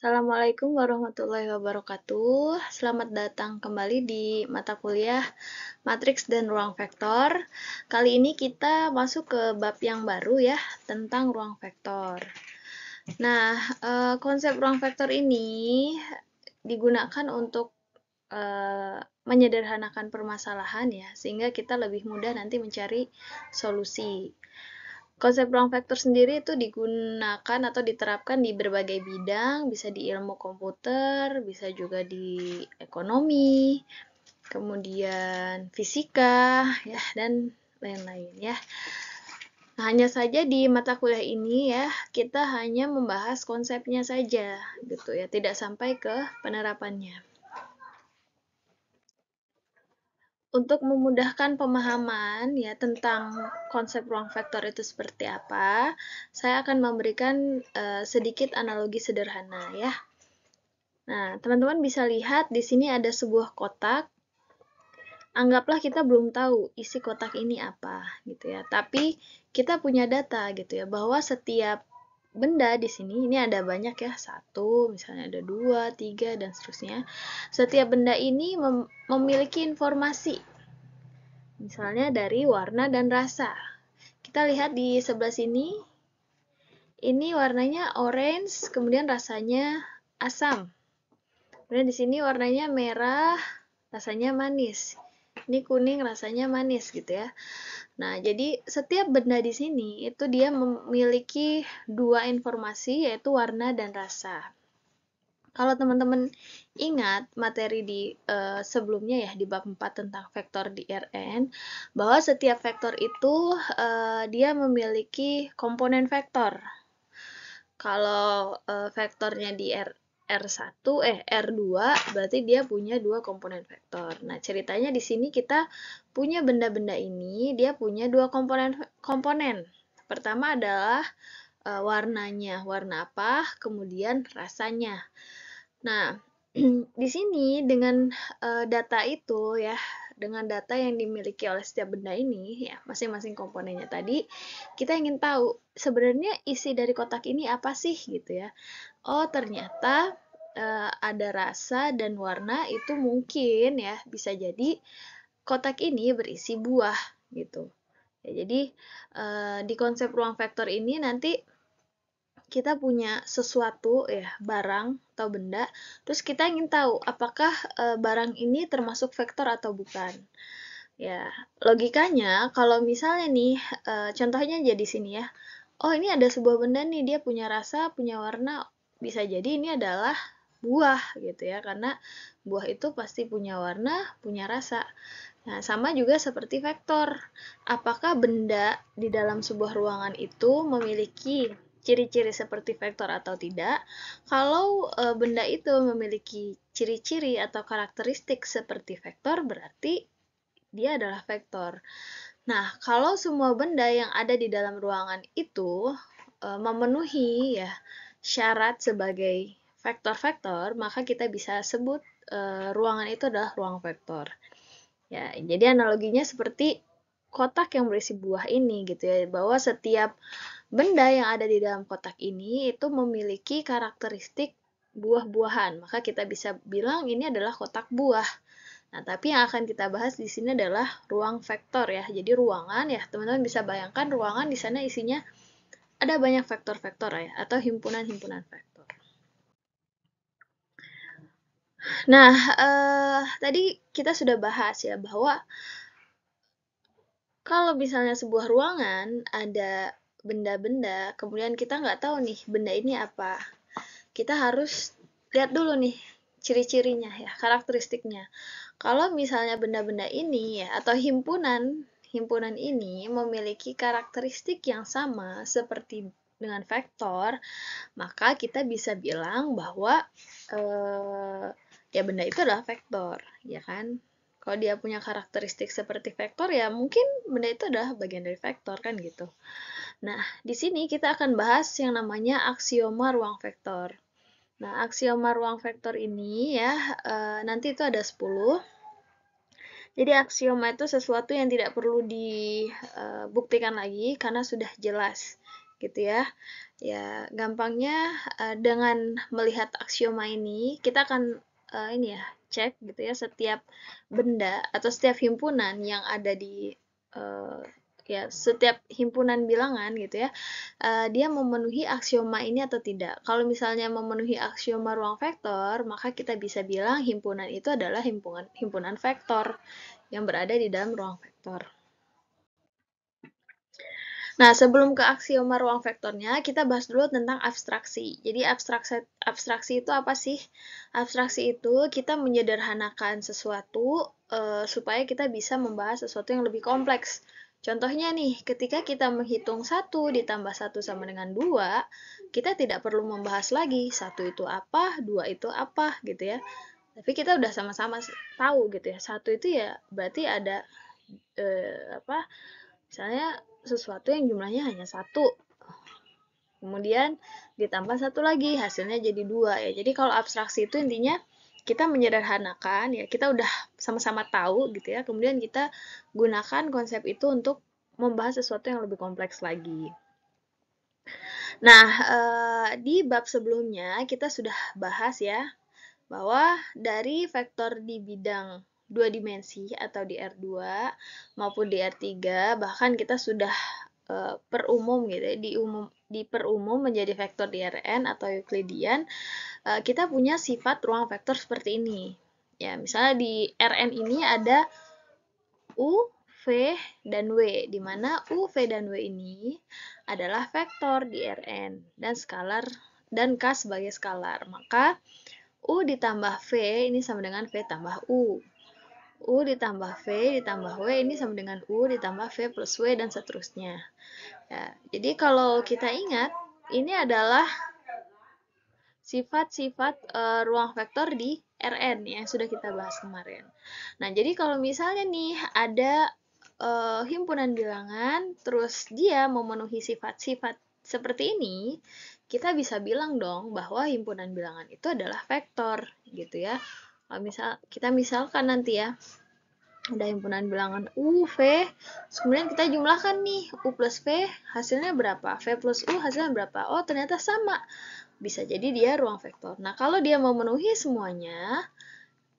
Assalamualaikum warahmatullahi wabarakatuh. Selamat datang kembali di mata kuliah Matriks dan Ruang Vektor. Kali ini kita masuk ke bab yang baru ya, tentang ruang vektor. Nah, konsep ruang vektor ini digunakan untuk menyederhanakan permasalahan ya, sehingga kita lebih mudah nanti mencari solusi. Konsep ruang vektor sendiri itu digunakan atau diterapkan di berbagai bidang, bisa di ilmu komputer, bisa juga di ekonomi, kemudian fisika, ya, dan lain-lain ya. Nah, hanya saja di mata kuliah ini ya, kita hanya membahas konsepnya saja, gitu ya, tidak sampai ke penerapannya. Untuk memudahkan pemahaman ya tentang konsep ruang vektor itu seperti apa, saya akan memberikan sedikit analogi sederhana ya. Nah, teman-teman bisa lihat di sini ada sebuah kotak. Anggaplah kita belum tahu isi kotak ini apa gitu ya. Tapi kita punya data gitu ya bahwa setiap benda di sini ini ada banyak ya, satu, misalnya ada dua, tiga, dan seterusnya. Setiap benda ini memiliki informasi. Misalnya dari warna dan rasa. Kita lihat di sebelah sini, ini warnanya orange, kemudian rasanya asam. Kemudian di sini warnanya merah, rasanya manis. Ini kuning, rasanya manis gitu ya. Nah, jadi setiap benda di sini itu dia memiliki dua informasi, yaitu warna dan rasa. Kalau teman-teman ingat materi di sebelumnya ya, di bab 4 tentang vektor di Rn, bahwa setiap vektor itu dia memiliki komponen vektor. Kalau vektornya di R1, R2, berarti dia punya dua komponen vektor. Nah, ceritanya di sini kita punya benda-benda ini, dia punya dua komponen. Pertama adalah warnanya, warna apa, kemudian rasanya. Nah, di sini dengan data itu ya, dengan data yang dimiliki oleh setiap benda ini ya, masing-masing komponennya tadi, kita ingin tahu sebenarnya isi dari kotak ini apa sih gitu ya. Oh, ternyata ada rasa dan warna itu mungkin ya bisa jadi kotak ini berisi buah gitu. Ya, jadi di konsep ruang vektor ini nanti kita punya sesuatu ya, barang atau benda, terus kita ingin tahu apakah barang ini termasuk vektor atau bukan. Ya, logikanya kalau misalnya nih contohnya jadi sini ya. Oh, ini ada sebuah benda nih, dia punya rasa, punya warna, bisa jadi ini adalah buah gitu ya, karena buah itu pasti punya warna, punya rasa. Nah, sama juga seperti vektor. Apakah benda di dalam sebuah ruangan itu memiliki ciri-ciri seperti vektor atau tidak? Kalau benda itu memiliki ciri-ciri atau karakteristik seperti vektor, berarti dia adalah vektor. Nah, kalau semua benda yang ada di dalam ruangan itu memenuhi ya syarat sebagai vektor-vektor, maka kita bisa sebut ruangan itu adalah ruang vektor. Ya, jadi analoginya seperti kotak yang berisi buah ini gitu ya, bahwa setiap benda yang ada di dalam kotak ini itu memiliki karakteristik buah-buahan. Maka kita bisa bilang ini adalah kotak buah. Nah, tapi yang akan kita bahas di sini adalah ruang vektor ya. Jadi ruangan ya, teman-teman bisa bayangkan ruangan di sana isinya ada banyak vektor-vektor ya, atau himpunan-himpunan vektor. Nah, tadi kita sudah bahas ya bahwa kalau misalnya sebuah ruangan ada benda-benda, kemudian kita nggak tahu nih benda ini apa. Kita harus lihat dulu nih ciri-cirinya ya, karakteristiknya. Kalau misalnya benda-benda ini ya, atau himpunan ini memiliki karakteristik yang sama seperti dengan vektor, maka kita bisa bilang bahwa ya benda itu adalah vektor, ya kan? Kalau dia punya karakteristik seperti vektor, ya mungkin benda itu adalah bagian dari vektor, kan gitu. Nah, di sini kita akan bahas yang namanya aksioma ruang vektor. Nah, aksioma ruang vektor ini ya, nanti itu ada 10. Jadi aksioma itu sesuatu yang tidak perlu dibuktikan lagi karena sudah jelas gitu ya. Ya, gampangnya dengan melihat aksioma ini, kita akan ini ya, cek gitu ya setiap benda atau setiap himpunan yang ada di eh, ya setiap himpunan bilangan gitu ya, dia memenuhi aksioma ini atau tidak. Kalau misalnya memenuhi aksioma ruang vektor, maka kita bisa bilang himpunan itu adalah himpunan vektor yang berada di dalam ruang vektor. Nah, sebelum ke aksioma ruang vektornya, kita bahas dulu tentang abstraksi. Jadi, abstraksi itu apa sih? Abstraksi itu kita menyederhanakan sesuatu supaya kita bisa membahas sesuatu yang lebih kompleks. Contohnya nih, ketika kita menghitung 1 ditambah 1 sama dengan 2, kita tidak perlu membahas lagi 1 itu apa, 2 itu apa, gitu ya. Tapi kita udah sama-sama tahu gitu ya. 1 itu ya berarti ada apa misalnya sesuatu yang jumlahnya hanya 1, kemudian ditambah 1 lagi, hasilnya jadi 2 ya. Jadi kalau abstraksi itu intinya kita menyederhanakan ya, kita udah sama-sama tahu gitu ya, kemudian kita gunakan konsep itu untuk membahas sesuatu yang lebih kompleks lagi. Nah, di bab sebelumnya kita sudah bahas ya, bahwa dari vektor di bidang 2 dimensi atau di R2 maupun di R3, bahkan kita sudah perumum gitu ya, diperumum menjadi vektor di Rn atau Euclidean, kita punya sifat ruang vektor seperti ini. Ya, misalnya di Rn ini ada U, V, dan W, di mana U, V, dan W ini adalah vektor di Rn dan skalar dan K sebagai skalar. Maka U ditambah V ini sama dengan V tambah U. U ditambah V ditambah W ini sama dengan U ditambah V plus W dan seterusnya. Ya, jadi kalau kita ingat, ini adalah sifat-sifat ruang vektor di Rn yang sudah kita bahas kemarin. Nah, jadi kalau misalnya nih ada himpunan bilangan, terus dia memenuhi sifat-sifat seperti ini, kita bisa bilang dong bahwa himpunan bilangan itu adalah vektor, gitu ya. Kalau kita misalkan nanti ya, ada himpunan bilangan U, V, kemudian kita jumlahkan nih, U plus V hasilnya berapa, V plus U hasilnya berapa, oh ternyata sama, bisa jadi dia ruang vektor. Nah, kalau dia memenuhi semuanya,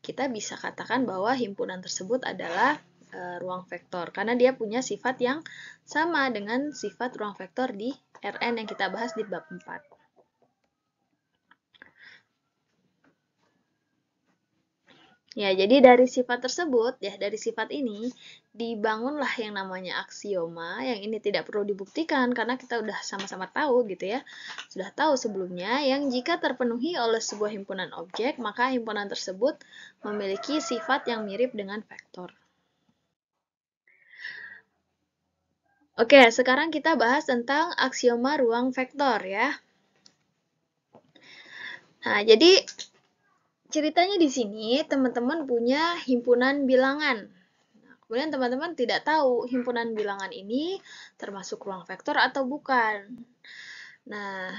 kita bisa katakan bahwa himpunan tersebut adalah ruang vektor, karena dia punya sifat yang sama dengan sifat ruang vektor di Rn yang kita bahas di bab 4. Ya, jadi dari sifat tersebut, ya dari sifat ini, dibangunlah yang namanya aksioma, yang ini tidak perlu dibuktikan karena kita udah sama-sama tahu gitu ya. Sudah tahu sebelumnya, yang jika terpenuhi oleh sebuah himpunan objek, maka himpunan tersebut memiliki sifat yang mirip dengan vektor. Oke, sekarang kita bahas tentang aksioma ruang vektor ya. Nah, jadi ceritanya di sini teman-teman punya himpunan bilangan. Kemudian teman-teman tidak tahu himpunan bilangan ini termasuk ruang vektor atau bukan. Nah,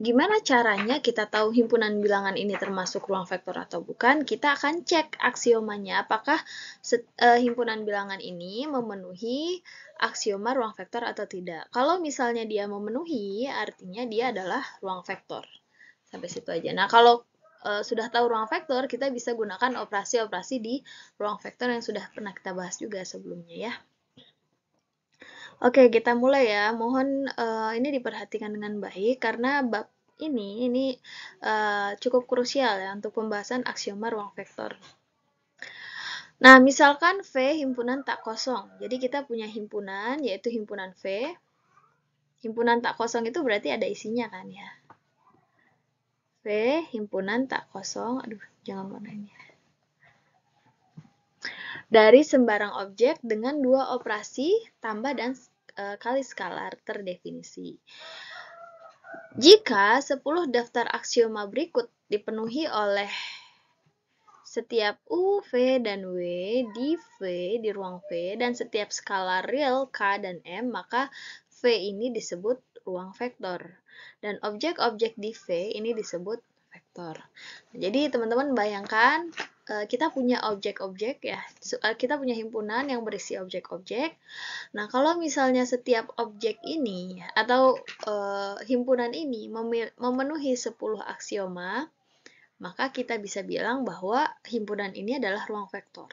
gimana caranya kita tahu himpunan bilangan ini termasuk ruang vektor atau bukan? Kita akan cek aksiomanya, apakah himpunan bilangan ini memenuhi aksioma ruang vektor atau tidak. Kalau misalnya dia memenuhi, artinya dia adalah ruang vektor. Sampai situ aja. Nah, kalau sudah tahu ruang vektor, kita bisa gunakan operasi-operasi di ruang vektor yang sudah pernah kita bahas juga sebelumnya ya. Oke, kita mulai ya. Mohon ini diperhatikan dengan baik karena bab ini cukup krusial ya untuk pembahasan aksioma ruang vektor. Nah, misalkan V himpunan tak kosong. Jadi kita punya himpunan yaitu himpunan V. Himpunan tak kosong itu berarti ada isinya kan ya. V himpunan tak kosong. Aduh, jangan warna ini. Dari sembarang objek dengan dua operasi tambah dan kali skalar terdefinisi. Jika 10 daftar aksioma berikut dipenuhi oleh setiap U, V, dan W di V, di ruang V, dan setiap skalar real K dan M, maka V ini disebut ruang vektor. Dan objek-objek di V ini disebut vektor. vektor. Jadi teman-teman bayangkan kita punya objek-objek ya, kita punya himpunan yang berisi objek-objek. Nah, kalau misalnya setiap objek ini atau himpunan ini memenuhi 10 aksioma, maka kita bisa bilang bahwa himpunan ini adalah ruang vektor.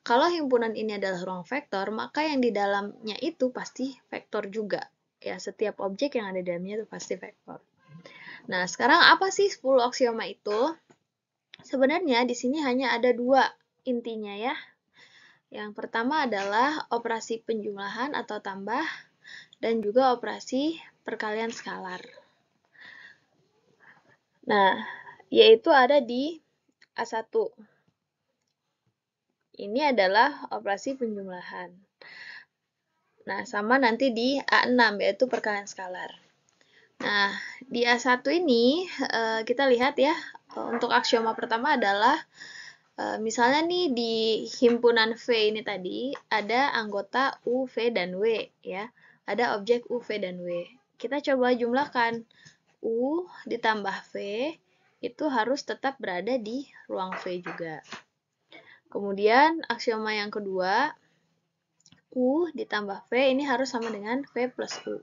Kalau himpunan ini adalah ruang vektor, maka yang di dalamnya itu pasti vektor juga. Ya, setiap objek yang ada di dalamnya itu pasti vektor. Nah, sekarang apa sih 10 aksioma itu? Sebenarnya di sini hanya ada dua intinya ya. Yang pertama adalah operasi penjumlahan atau tambah, dan juga operasi perkalian skalar. Nah, yaitu ada di A1. Ini adalah operasi penjumlahan. Nah, sama nanti di A6, yaitu perkalian skalar. Nah, di A1 ini kita lihat ya, untuk aksioma pertama adalah misalnya nih di himpunan V ini tadi ada anggota U, V, dan W ya. Ada objek U, V, dan W. Kita coba jumlahkan. U ditambah V itu harus tetap berada di ruang V juga. Kemudian aksioma yang kedua, U ditambah V ini harus sama dengan V plus U.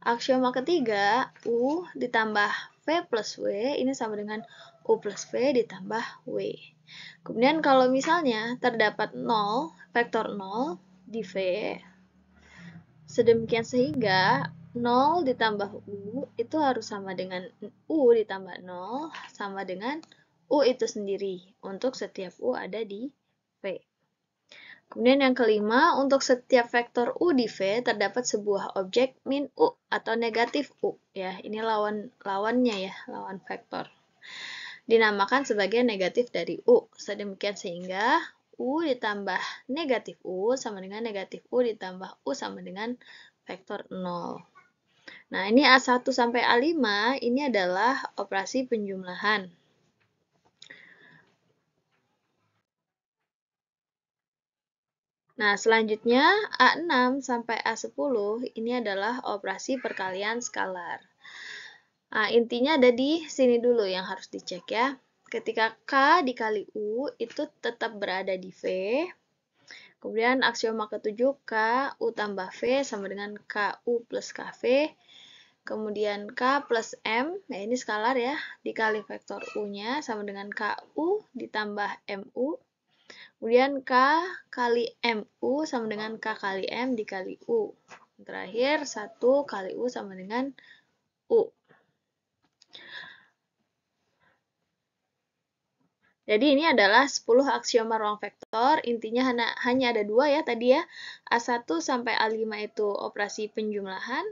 Aksioma ketiga, U ditambah V plus W ini sama dengan U plus V ditambah W. Kemudian kalau misalnya terdapat 0, vektor 0 di V, sedemikian sehingga 0 ditambah U itu harus sama dengan U ditambah 0 sama dengan U itu sendiri untuk setiap U ada di V. Kemudian yang kelima, untuk setiap vektor U di V terdapat sebuah objek min U atau negatif U. Ya, ini lawannya ya, lawan vektor. Dinamakan sebagai negatif dari U. Sedemikian sehingga U ditambah negatif U sama dengan negatif U ditambah U sama dengan vektor 0. Nah, ini A1 sampai A5 ini adalah operasi penjumlahan. Nah, selanjutnya A6 sampai A10 ini adalah operasi perkalian skalar. Nah, intinya ada di sini dulu yang harus dicek ya. Ketika K dikali U itu tetap berada di V. Kemudian aksioma ketujuh, K U tambah V sama dengan KU plus KV. Kemudian K plus M, nah ini skalar ya, dikali vektor U-nya sama dengan KU ditambah MU. Kemudian K kali MU sama dengan K kali M dikali U. Terakhir, 1 kali U sama dengan U. Jadi ini adalah 10 aksioma ruang vektor, intinya hanya ada dua ya tadi ya. A1 sampai A5 itu operasi penjumlahan,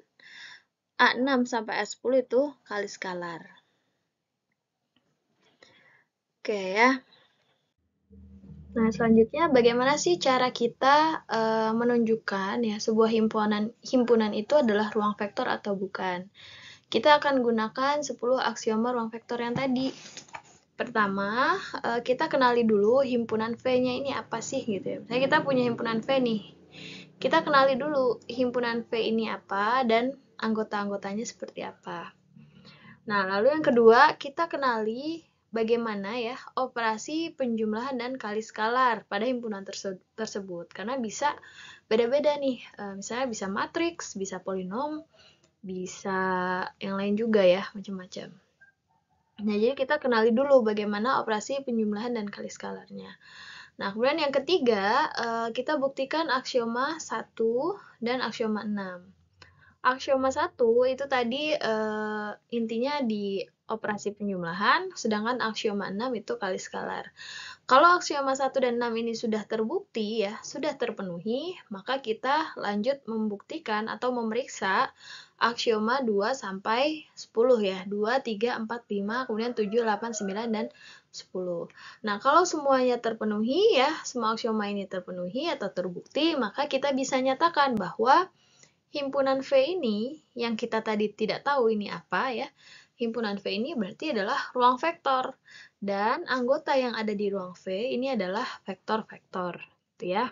A6 sampai A10 itu kali skalar. Oke ya. Nah, selanjutnya bagaimana sih cara kita menunjukkan ya sebuah himpunan itu adalah ruang vektor atau bukan? Kita akan gunakan 10 aksioma ruang vektor yang tadi. Pertama, kita kenali dulu himpunan V-nya ini apa sih gitu ya. Misalnya kita punya himpunan V nih. Kita kenali dulu himpunan V ini apa dan anggota-anggotanya seperti apa. Nah, lalu yang kedua, kita kenali bagaimana ya operasi penjumlahan dan kali skalar pada himpunan tersebut. Karena bisa beda-beda nih, misalnya bisa matriks, bisa polinom, bisa yang lain juga ya, macam-macam. Nah, jadi kita kenali dulu bagaimana operasi penjumlahan dan kali skalarnya. Nah, kemudian yang ketiga, kita buktikan aksioma 1 dan aksioma 6. Aksioma 1 itu tadi intinya di operasi penjumlahan, sedangkan aksioma 6 itu kali skalar. Kalau aksioma 1 dan 6 ini sudah terbukti ya, sudah terpenuhi, maka kita lanjut membuktikan atau memeriksa aksioma 2 sampai 10 ya. 2, 3, 4, 5, kemudian 7, 8, 9, dan 10. Nah, kalau semuanya terpenuhi ya, semua aksioma ini terpenuhi atau terbukti, maka kita bisa nyatakan bahwa himpunan V ini yang kita tadi tidak tahu ini apa ya. Himpunan V ini berarti adalah ruang vektor dan anggota yang ada di ruang V ini adalah vektor-vektor, gitu ya.